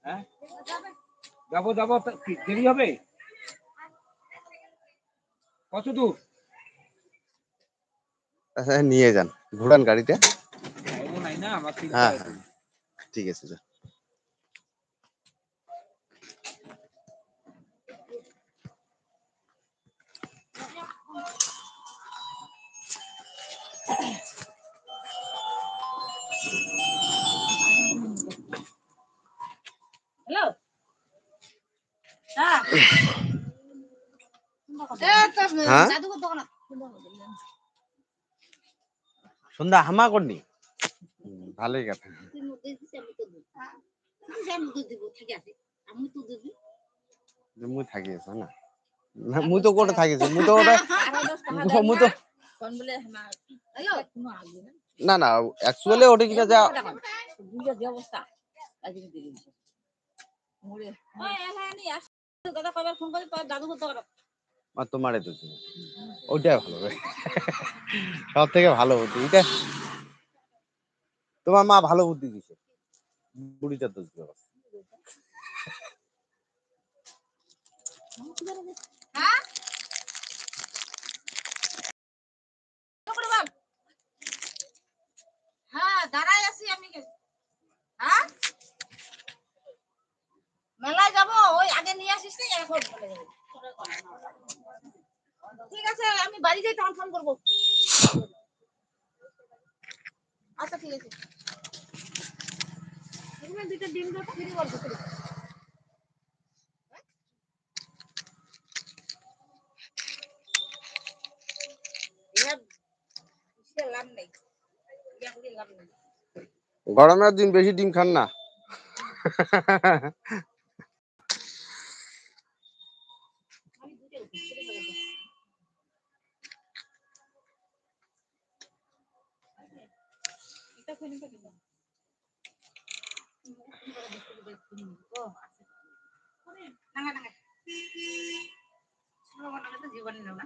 হ্যাঁ যাবো যাবো, দেরি হবে কত দূর? আচ্ছা নিয়ে যান, ঘোরান গাড়িতে। নাই না আমার, হ্যাঁ হ্যাঁ ঠিক আছে যা। হ্যালো হ্যাঁ সন্ধ্যা হামা করনি ভালোই কথা। মুই থাকি আছো না, মুই তো কোটা থাকি আছো, মুই তো ওটা মুই তো না না অ্যাকচুয়ালি ওটা কিটা যা অবস্থা ফোন করে দাদু করতে তোমারে তো ওইটাই ভালো সব থেকে ভালো বুদ্ধি এটা, তোমার মা ভালো বুদ্ধি দিছে, বুড়িটা দোষ দেওয়া। হ্যাঁ দাঁড়াই আছি আমি। হ্যাঁ মেলায় যাবো, ওই আগে নিয়ে আসিস না, এখন চলে যাবো। ঠিক আছে আমি বাড়ি যাই তখন ফোন করবো। আচ্ছা ঠিক আছে। দুটো ডিম দাও তো, ফিরে বলবো। লাভ নেই, লাভ নেই। গরমের দিন বেশি ডিম খান না। জীবন না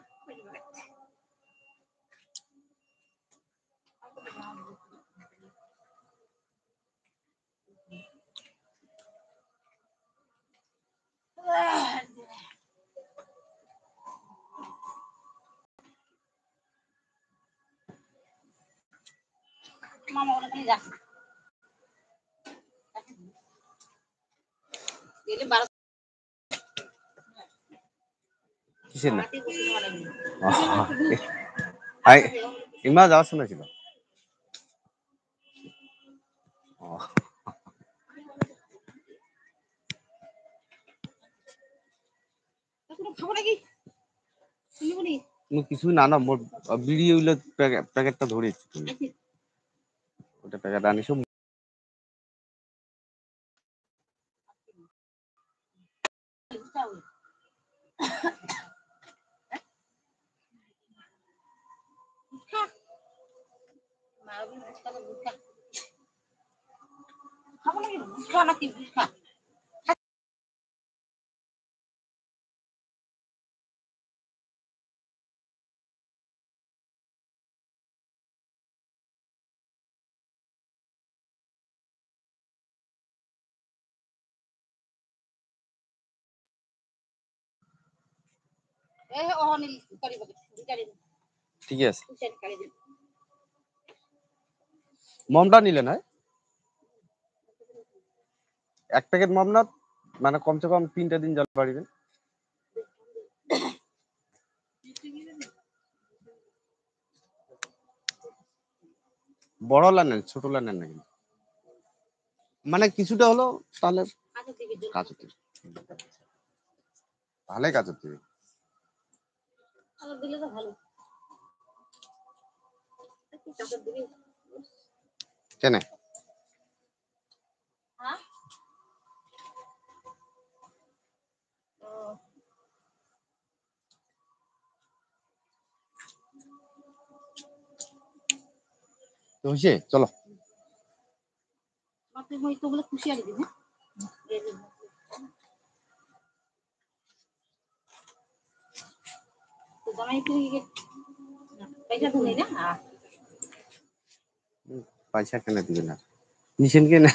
মামা ওরা কি যাচ্ছে কিসের না ইমা যাওয়ার সময় ছিল। খাবো নাকি কিছু না না মোর বিড়ি হইলে প্যাকেটটা ধরেছি তুমি ওটা প্যাকেট আনিস। খাবো নাকি বুঝখা নাকি বুঝখা ঠিক আছে মমটা নিলে না এক প্যাকেট মম না মানে কমসে কম 3টা দিন জল পারিবেন। বড় লানেন ছোট লানেন নাকি মানে কিছুটা হলো তাহলে কাজ হচ্ছে ভালোই কাজ হচ্ছে দিলে তো ভালো কেন তো হইছে চলো খুশি আর দিন পয়সা কেন দিবে না নিছেন কেন